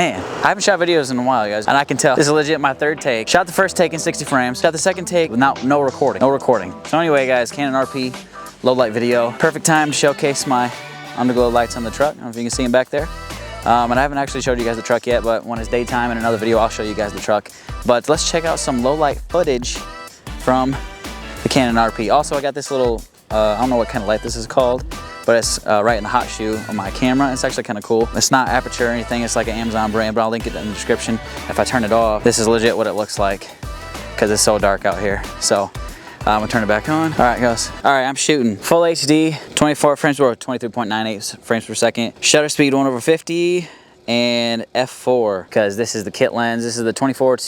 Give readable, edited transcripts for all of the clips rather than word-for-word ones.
Man, I haven't shot videos in a while, guys, and I can tell this is legit my third take. Shot the first take in 60 frames, shot the second take without no recording. So anyway, guys, Canon RP low light video. Perfect time to showcase my underglow lights on the truck. I don't know if you can see them back there. And I haven't actually showed you guys the truck yet, but when it's daytime in another video, I'll show you guys the truck. But let's check out some low light footage from the Canon RP. Also, I got this little, I don't know what kind of light this is called, but it's right in the hot shoe on my camera. It's actually kind of cool. It's not aperture or anything. It's like an Amazon brand, but I'll link it in the description. If I turn it off, this is legit what it looks like because it's so dark out here. So I'm gonna turn it back on. All right, guys. All right, I'm shooting full HD, 24 frames per 23.98 frames per second. Shutter speed 1/50 and f4 because this is the kit lens. This is the 24 to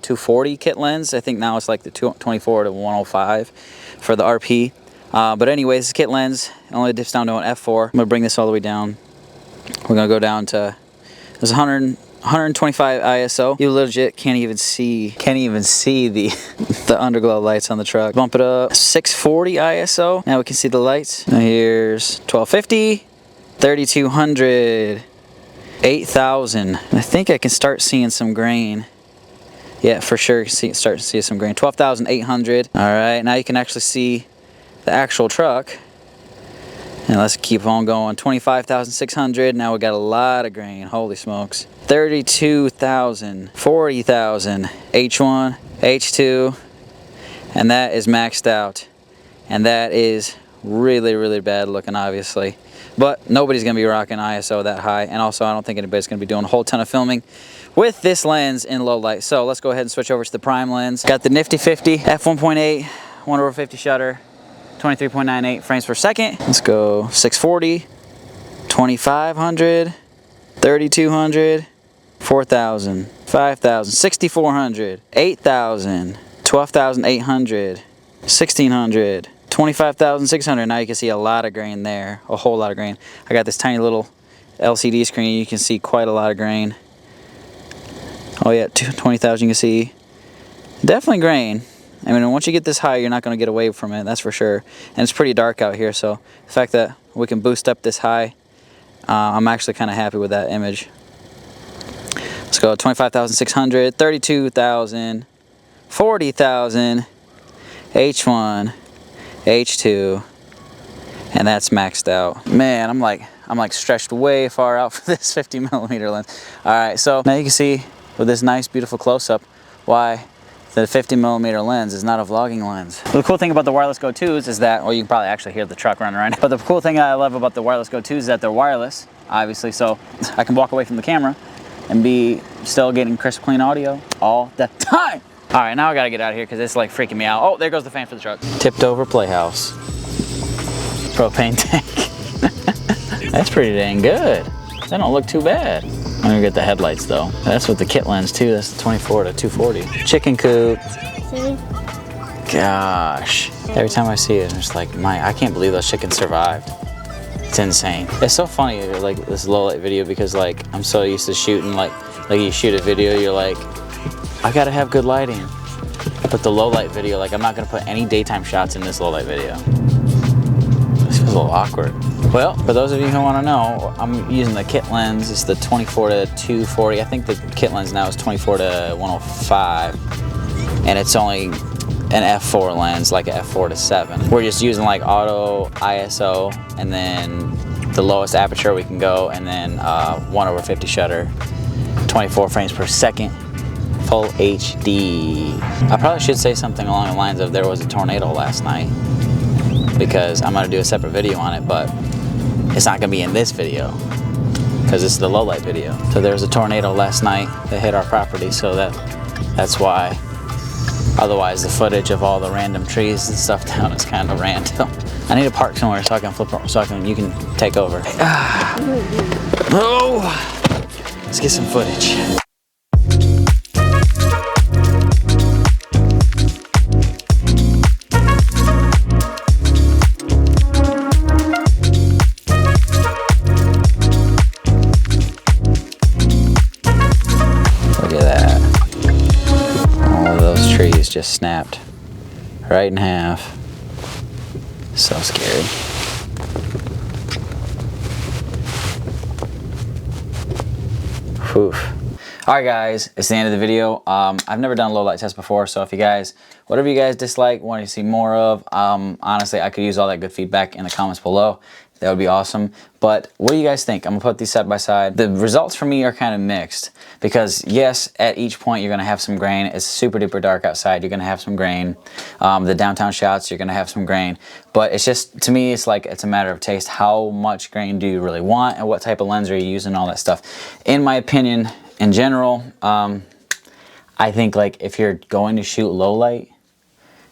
240 kit lens. I think now it's like the 24 to 105 for the RP. But anyways, this kit lens only dips down to an f4. I'm gonna bring this all the way down. We're gonna go down to there's 125 ISO. You legit can't even see the the underglow lights on the truck. Bump it up 640 ISO. Now we can see the lights. Now here's 1250, 3200, 8000. I think I can start seeing some grain. Yeah, for sure. Start to see some grain. 12,800. All right, now you can actually see the actual truck. And let's keep on going. 25,600. Now we got a lot of grain. Holy smokes. 32,000, 40,000. H1, H2, and that is maxed out. And that is really, really bad looking, obviously. But nobody's gonna be rocking ISO that high. And also, I don't think anybody's gonna be doing a whole ton of filming with this lens in low light. So let's go ahead and switch over to the prime lens. Got the Nifty 50, f1.8, 1/50 shutter. 23.98 frames per second. Let's go 640, 2500, 3200, 4000, 5000, 6400, 8000, 12,800, 1600, 25,600. Now you can see a lot of grain there, a whole lot of grain. I got this tiny little LCD screen. You can see quite a lot of grain. Oh yeah, 20,000 you can see. Definitely grain. I mean, once you get this high, you're not going to get away from it, that's for sure. And it's pretty dark out here, so the fact that we can boost up this high, I'm actually kind of happy with that image. Let's go 25,600, 32,000, 40,000, H1, H2, and that's maxed out. Man, I'm like stretched way far out for this 50mm lens. All right, so now you can see with this nice, beautiful close-up why the 50mm lens is not a vlogging lens. The cool thing about the wireless Go 2s is that, well, you can probably actually hear the truck running right now, but the cool thing I love about the wireless Go 2s is that they're wireless, obviously, so I can walk away from the camera and be still getting crisp, clean audio all the time. All right, now I gotta get out of here because it's like freaking me out. Oh, there goes the fan for the truck. Tipped over playhouse. Propane tank. That's pretty dang good. They don't look too bad. I'm gonna get the headlights though. That's with the kit lens too. That's the 24 to 240. Chicken coop. Gosh. Every time I see it, I'm just like, I can't believe those chickens survived. It's insane. It's so funny, like this low light video, because like I'm so used to shooting like you shoot a video, you're like, I gotta have good lighting. But the low light video, like I'm not gonna put any daytime shots in this low light video. This feels a little awkward. Well, for those of you who want to know, I'm using the kit lens. It's the 24 to 240. I think the kit lens now is 24 to 105. And it's only an f4 lens, like an f4 to 7. We're just using like auto ISO and then the lowest aperture we can go, and then 1/50 shutter, 24 frames per second, full HD. I probably should say something along the lines of there was a tornado last night, because I'm going to do a separate video on it, but it's not going to be in this video because this is the low light video. So there was a tornado last night that hit our property, so that's why. Otherwise, the footage of all the random trees and stuff down is kind of random. I need to park somewhere so I can flip, you can take over. Oh, let's get some footage. Just snapped right in half. So scary. Whew. All right, guys, it's the end of the video. I've never done a low light test before, so if you guys, whatever you guys dislike, want to see more of, honestly, I could use all that good feedback in the comments below. That would be awesome. But what do you guys think? I'm gonna put these side by side. The results for me are kind of mixed because yes, at each point you're gonna have some grain. It's super duper dark outside. You're gonna have some grain. The downtown shots, you're gonna have some grain. But it's just, to me, it's like, it's a matter of taste. How much grain do you really want and what type of lens are you using, all that stuff. In my opinion, in general, I think like if you're going to shoot low light,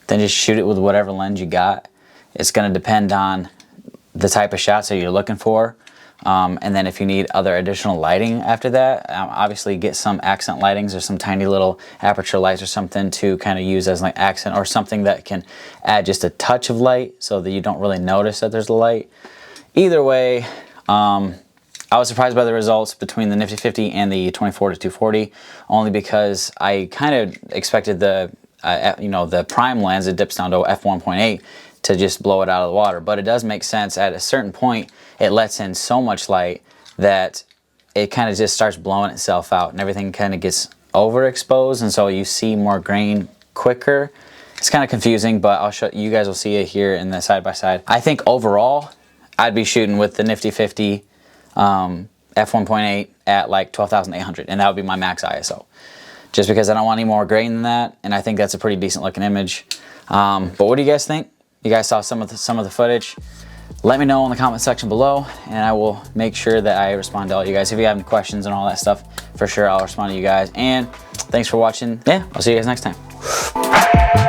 then just shoot it with whatever lens you got. It's gonna depend on the type of shots that you're looking for, and then if you need other additional lighting after that, obviously get some accent lightings or some tiny little aperture lights or something to kind of use as like accent, or something that can add just a touch of light so that you don't really notice that there's a light. Either way, I was surprised by the results between the Nifty 50 and the 24-240, only because I kind of expected the you know, the prime lens, it dips down to f1.8, to just blow it out of the water. But it does make sense. At a certain point, it lets in so much light that it kind of just starts blowing itself out and everything kind of gets overexposed, and so you see more grain quicker. It's kind of confusing, but I'll show you guys, will see it here in the side by side. I think overall I'd be shooting with the Nifty 50 f1.8 at like 12,800, and that would be my max ISO, just because I don't want any more grain than that, and I think that's a pretty decent looking image. But what do you guys think? You guys saw some of the footage. Let me know in the comment section below, and I will make sure that I respond to all you guys. If you have any questions and all that stuff, for sure I'll respond to you guys. And thanks for watching. Yeah, I'll see you guys next time.